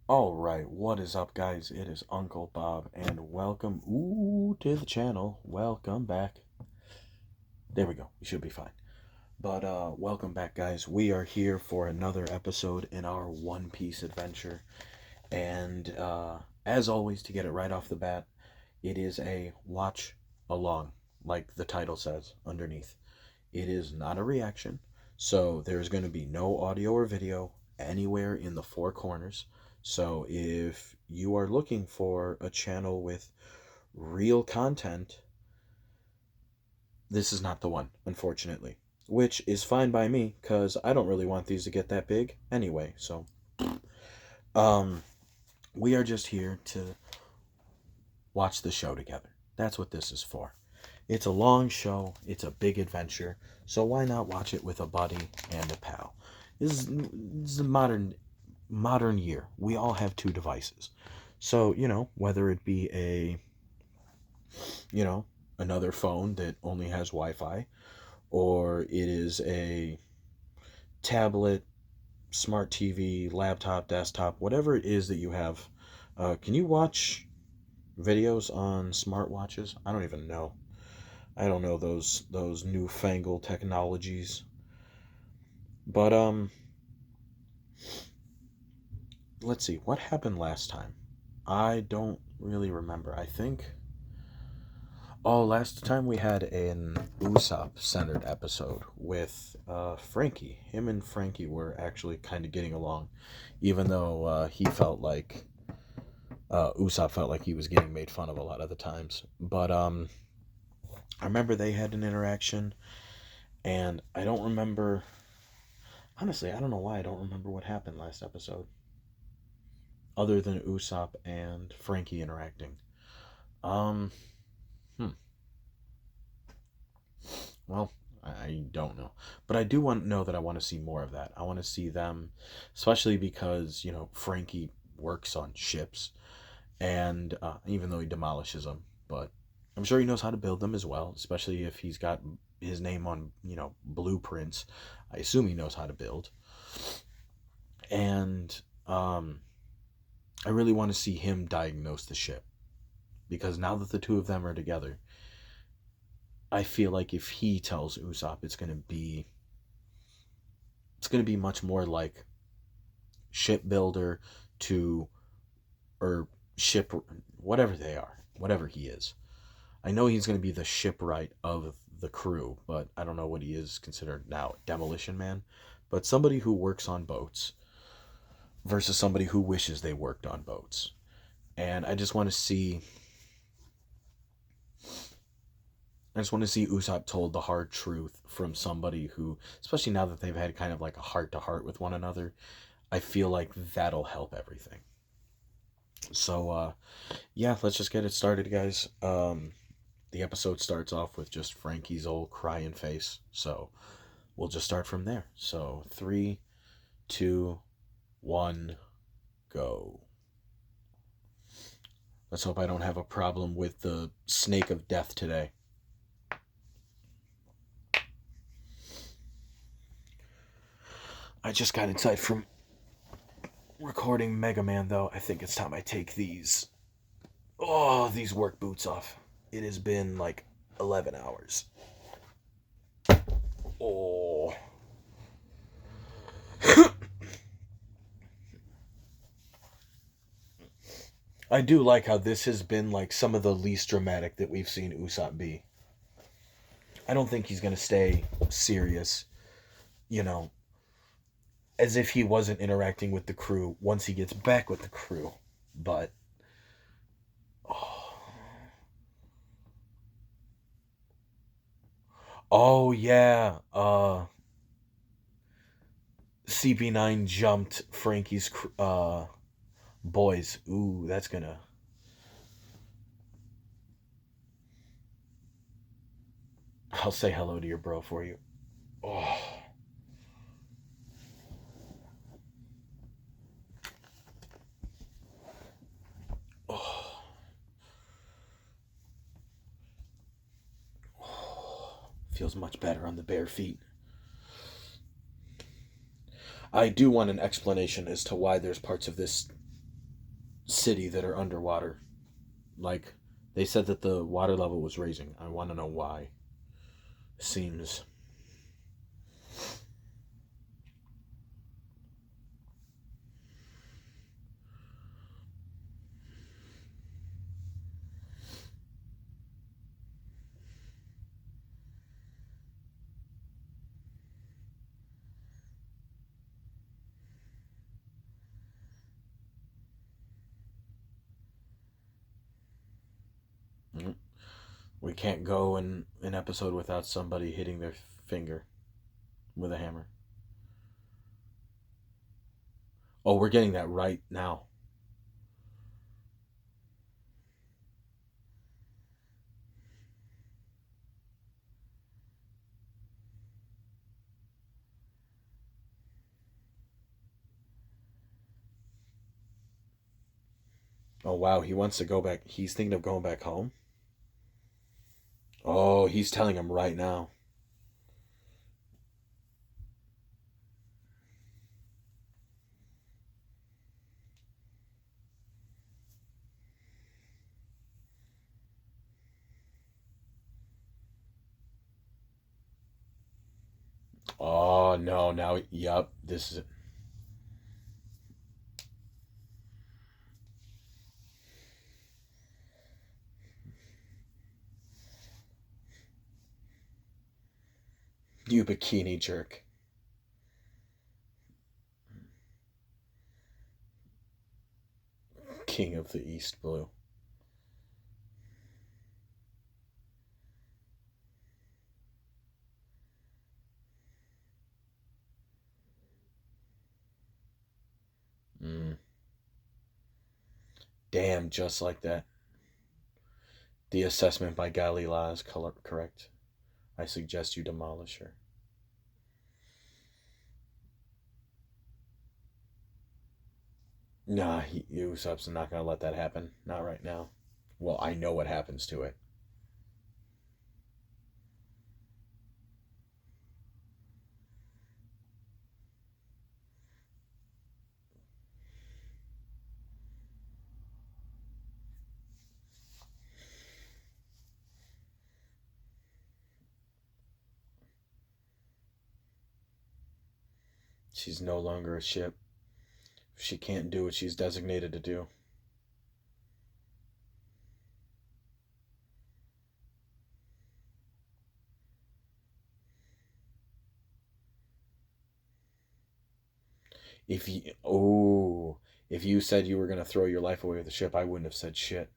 All right, what is up, guys? It is Uncle Bob, and welcome to the channel. Welcome back. There we go. We should be fine. But welcome back, guys. We are here for another episode in our One Piece adventure, and as always, to get it right off the bat, it is a watch along, like the title says underneath. It is not a reaction, so there's going to be no audio or video anywhere in the four corners. So if you are looking for a channel with real content, this is not the one, unfortunately. Which is fine by me, because I don't really want these to get that big anyway. So, um, we are just here to watch the show together. That's what this is for. It's a long show, it's a big adventure, so why not watch it with a buddy and a pal? This is a modern year. We all have two devices. So, whether it be you know, another phone that only has Wi-Fi, or it is a tablet, smart TV, laptop, desktop, whatever it is that you have. Can you watch videos on smartwatches? I don't even know. I don't know those newfangled technologies. But let's see. What happened last time? I don't really remember. I think last time we had an Usopp centered episode with Frankie. Him and Frankie were actually kind of getting along, even though he felt like Usopp felt like he was getting made fun of a lot of the times. But I remember they had an interaction, and I don't remember. Honestly, I don't know why I don't remember what happened last episode, other than Usopp and Frankie interacting. Um, hmm. Well, I don't know, but I do want to know that I want to see more of that. I want to see them, especially because Frankie works on ships, and even though he demolishes them, but I'm sure he knows how to build them as well. Especially if he's got his name on blueprints. I assume he knows how to build, and I really want to see him diagnose the ship because now that the two of them are together, I feel like if he tells Usopp, it's gonna be much more like shipbuilder to or ship whatever they are, whatever he is. I know he's gonna be the shipwright of the crew, but I don't know what he is considered now. Demolition man, but somebody who works on boats versus somebody who wishes they worked on boats. And I just want to see Usopp told the hard truth from somebody who, especially now that they've had kind of like a heart to heart with one another, I feel like that'll help everything. So, yeah, let's just get it started, guys. The episode starts off with just Frankie's old crying face. So, we'll just start from there. So, three, two, one, go. Let's hope I don't have a problem with the snake of death today. I just got inside from recording Mega Man, though. I think it's time I take these work boots off. It has been like 11 hours. Oh. I do like how this has been like some of the least dramatic that we've seen Usopp be. I don't think he's going to stay serious, you know, as if he wasn't interacting with the crew once he gets back with the crew. But oh, oh yeah, CP9 jumped Frankie's boys. Ooh, that's gonna. I'll say hello to your bro for you. Oh, oh, oh. Feels much better on the bare feet. I do want an explanation as to why there's parts of this city that are underwater. Like, they said that the water level was raising. I want to know why. Seems. We can't go in an episode without somebody hitting their finger with a hammer. Oh, we're getting that right now. Oh, wow. He wants to go back. He's thinking of going back home. Oh, he's telling him right now. Oh, no. Now, yep. This is. You bikini jerk. King of the East Blue. Mm. Damn, just like that. The assessment by Galila is correct. I suggest you demolish her. Nah, Usopp's not gonna let that happen. Not right now. Well, I know what happens to it. She's no longer a ship. She can't do what she's designated to do. If you said you were gonna throw your life away with the ship, I wouldn't have said shit.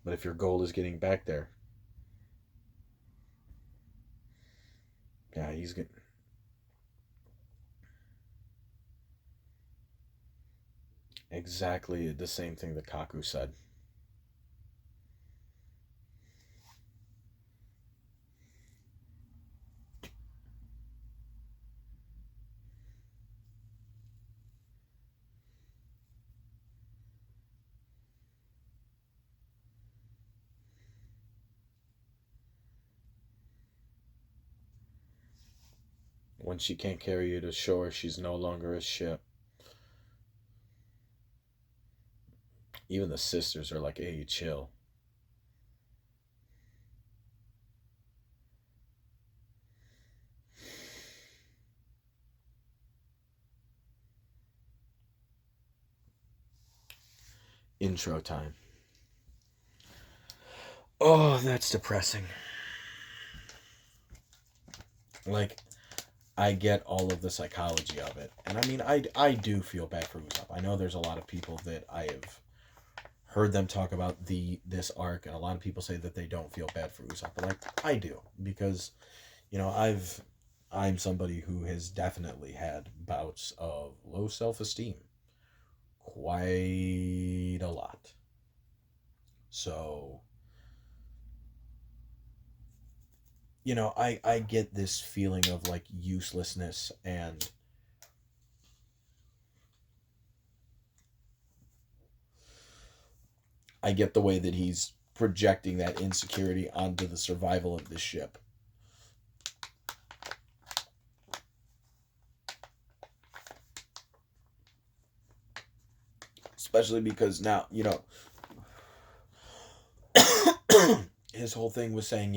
But if your goal is getting back there, yeah, he's getting exactly the same thing that Kaku said. When she can't carry you to shore, she's no longer a ship. Even the sisters are like, hey, chill. Intro time. Oh, that's depressing. Like, I get all of the psychology of it. And I mean, I do feel bad for Usopp. I know there's a lot of people that I have heard them talk about this arc, and a lot of people say that they don't feel bad for Usopp. But like, I do, because, you know, I'm somebody who has definitely had bouts of low self-esteem. Quite a lot. So, you know, I get this feeling of like uselessness, and I get the way that he's projecting that insecurity onto the survival of this ship. Especially because now, his whole thing was saying,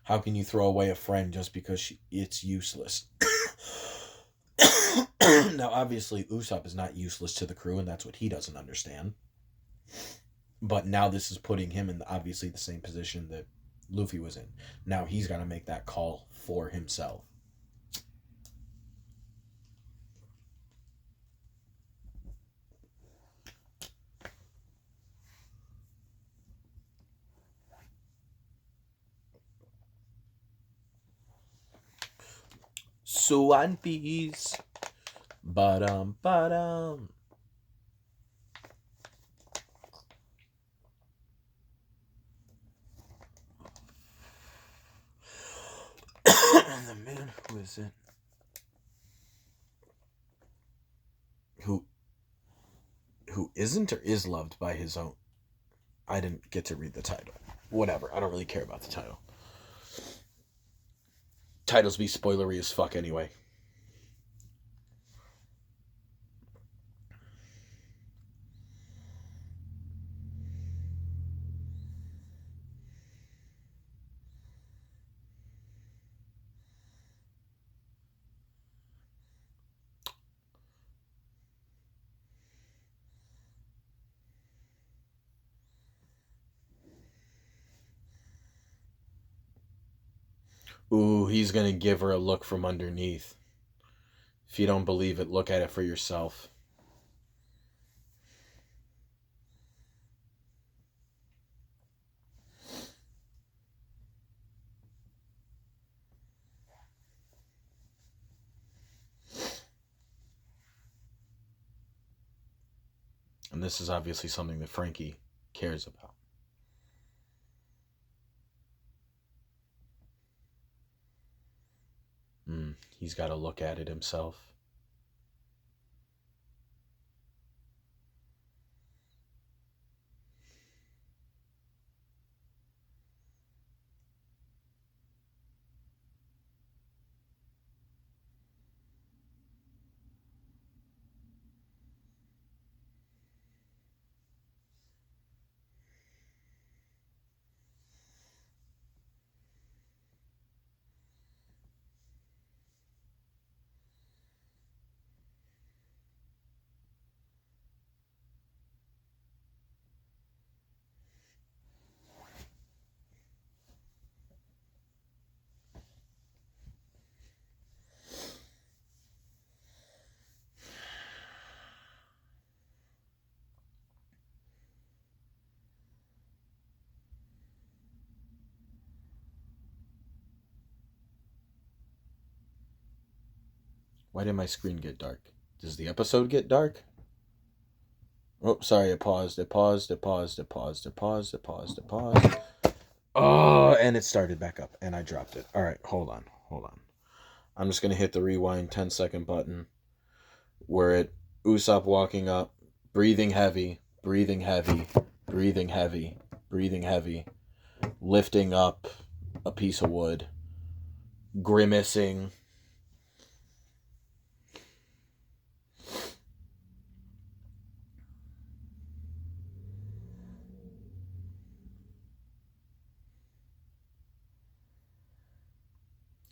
how can you throw away a friend just because it's useless? Now, obviously, Usopp is not useless to the crew, and that's what he doesn't understand. But now this is putting him in obviously the same position that Luffy was in. Now he's got to make that call for himself. So One Piece. Ba-dum. The man who is it? Who isn't or is loved by his own? I didn't get to read the title. Whatever. I don't really care about the title. Titles be spoilery as fuck anyway. Ooh, he's gonna give her a look from underneath. If you don't believe it, look at it for yourself. And this is obviously something that Frankie cares about. He's got to look at it himself. Why did my screen get dark? Does the episode get dark? Oh, sorry, it paused. Oh, and it started back up, and I dropped it. All right, hold on. I'm just going to hit the rewind 10-second button where Usopp walking up, breathing heavy, lifting up a piece of wood, grimacing.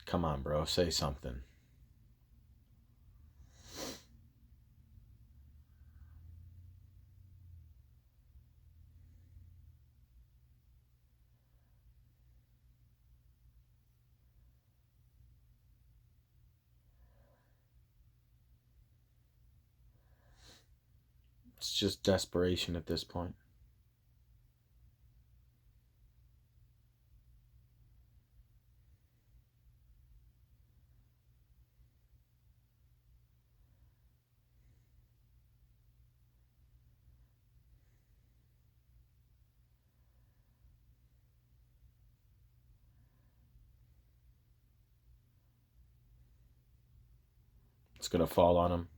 Come on, bro, say something. It's just desperation at this point. It's going to fall on him.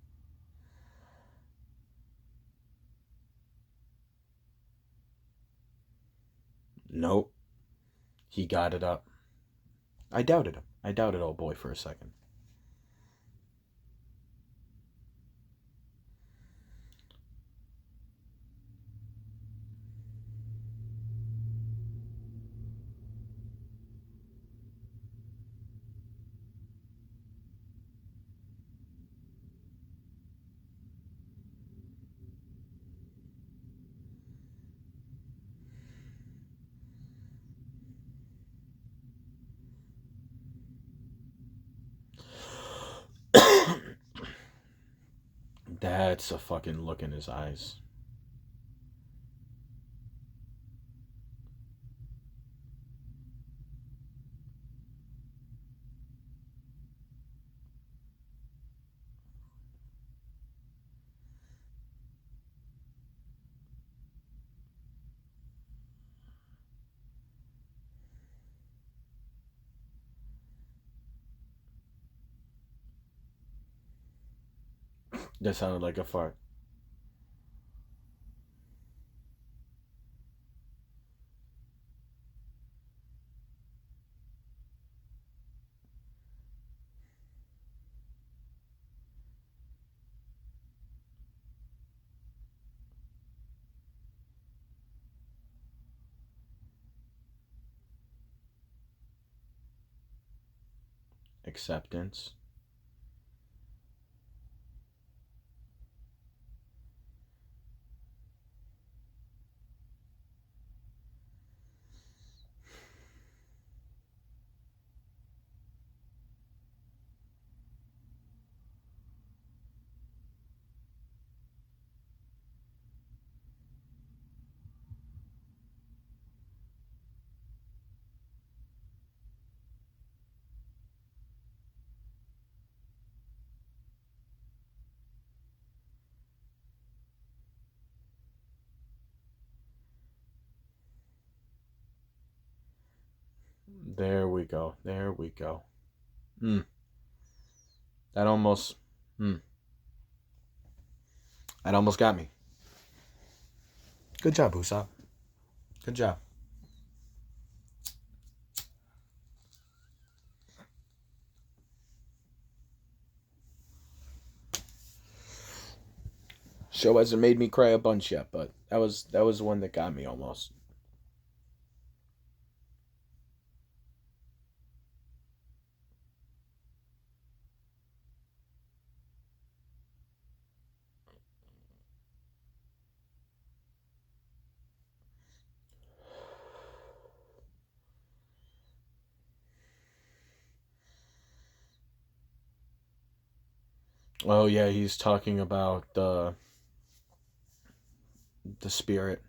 Nope. He got it up. I doubted him. I doubted old boy for a second. That's a fucking look in his eyes. That sounded like a fart. Acceptance. There we go. There we go. That almost. Hmm. That almost got me. Good job, Usopp. Good job. Show hasn't made me cry a bunch yet, but that was one that got me almost. Oh yeah, he's talking about the spirit.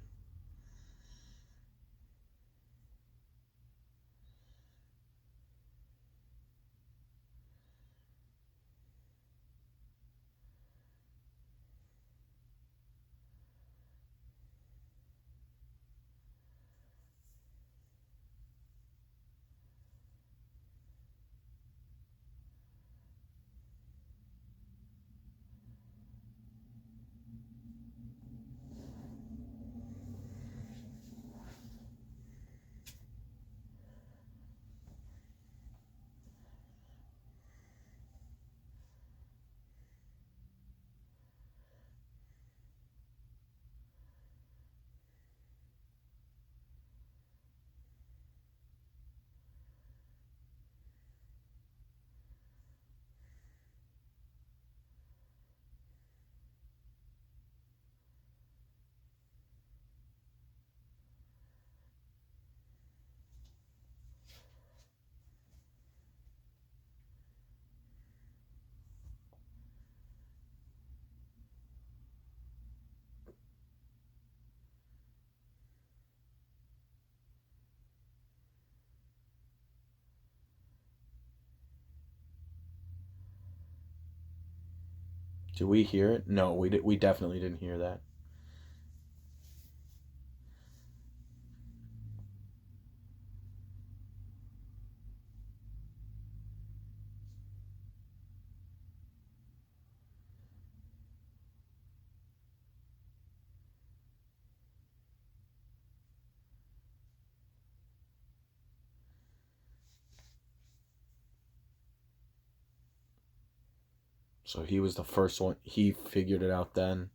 Did we hear it? No, we definitely didn't hear that. So he was the first one. He figured it out then.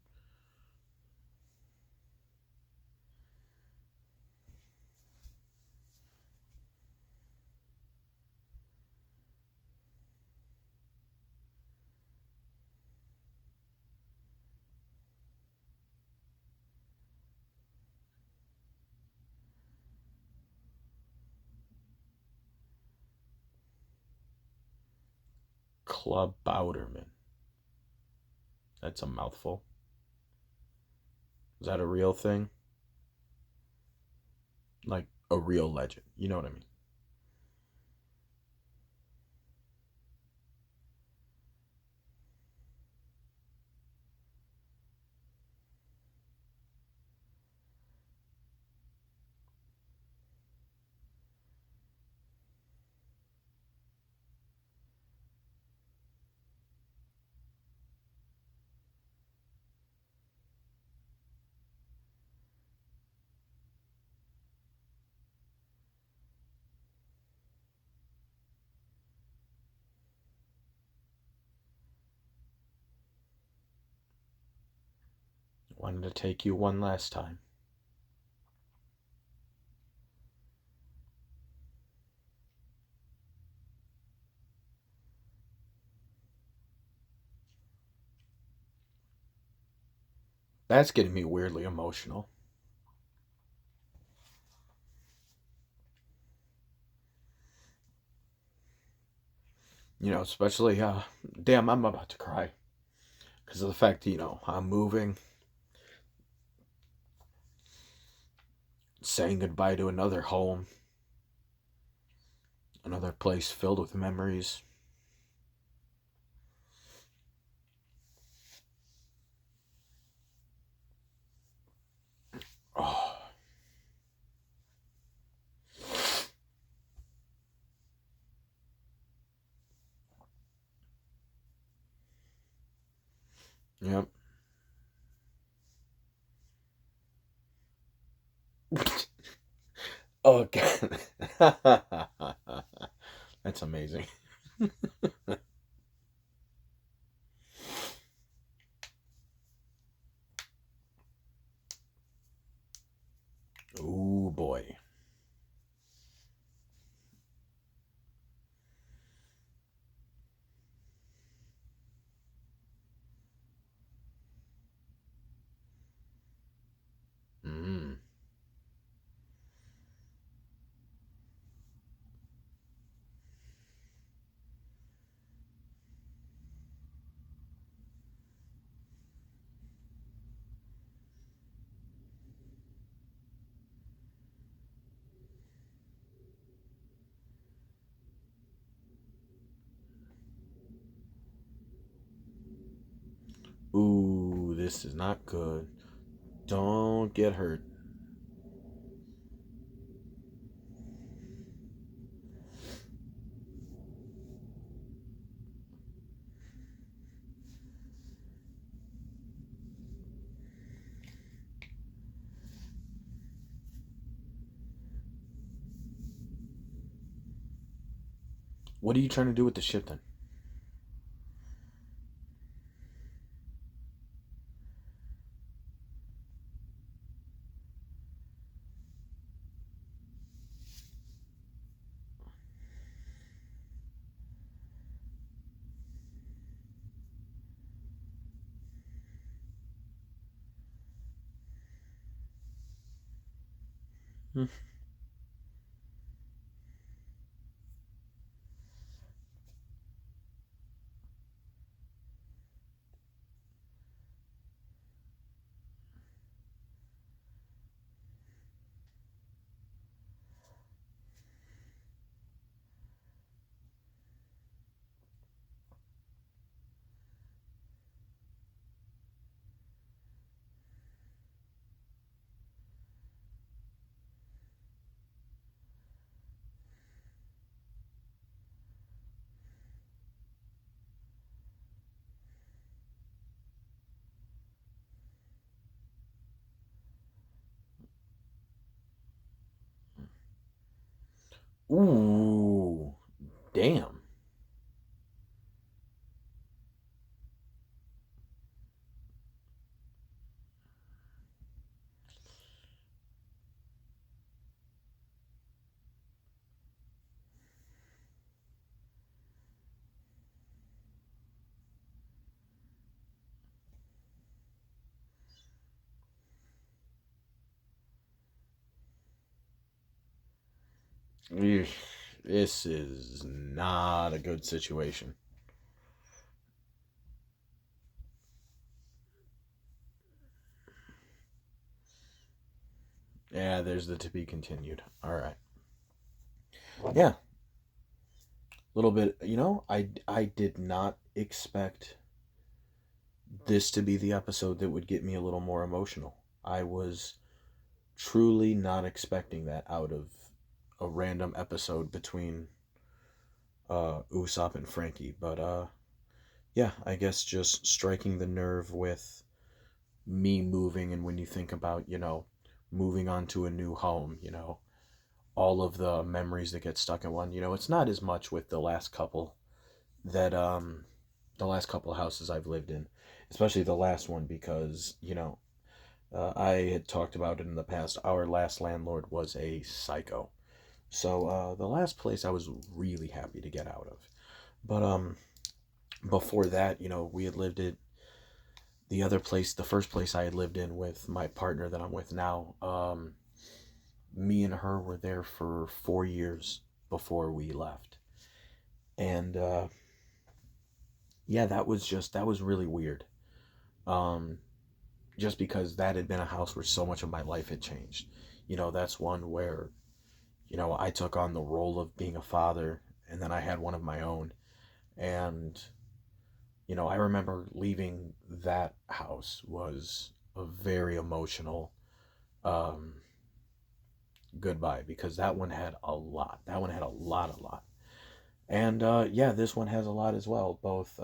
Club Bowderman. That's a mouthful. Is that a real thing? Like a real legend. You know what I mean? Wanted to take you one last time. That's getting me weirdly emotional. You know, especially, damn, I'm about to cry. Because of the fact, I'm moving, saying goodbye to another home, another place filled with memories. Oh. Yep. Oh, God. That's amazing. Ooh, boy. Mm. Ooh, this is not good. Don't get hurt. What are you trying to do with the ship then? Hmm. Ooh, damn. Eesh, this is not a good situation. Yeah, there's the to be continued. All right. Yeah, a little bit. I did not expect this to be the episode that would get me a little more emotional. I was truly not expecting that out of a random episode between Usopp and Frankie. But yeah, I guess just striking the nerve with me moving, and when you think about, moving on to a new home, all of the memories that get stuck in one. It's not as much with that the last couple houses I've lived in, especially the last one, because I had talked about it in the past. Our last landlord was a psycho. So the last place I was really happy to get out of. But before that, we had lived at the other place, the first place I had lived in with my partner that I'm with now. Me and her were there for 4 years before we left. And yeah, that was really weird. Um, just because that had been a house where so much of my life had changed. That's one where, I took on the role of being a father, and then I had one of my own. And, I remember leaving that house was a very emotional um, goodbye, because that one had a lot. That one had a lot. And yeah, this one has a lot as well, both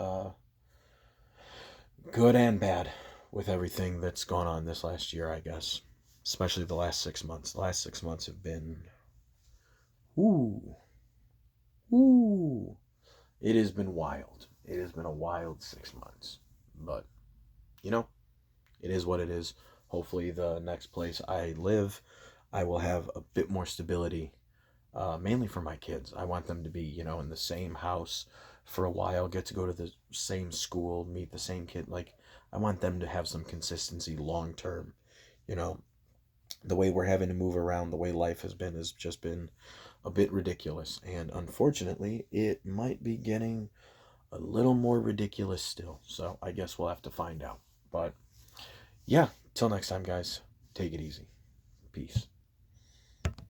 good and bad, with everything that's gone on this last year, I guess. Especially the last 6 months. The last 6 months have been, ooh, ooh. It has been wild. It has been a wild 6 months. But, you know, it is what it is. Hopefully, the next place I live, I will have a bit more stability, mainly for my kids. I want them to be, in the same house for a while, get to go to the same school, meet the same kid. Like, I want them to have some consistency long term. You know, the way we're having to move around, the way life has just been a bit ridiculous. And unfortunately, it might be getting a little more ridiculous still. So I guess we'll have to find out. But yeah, till next time, guys, take it easy. Peace.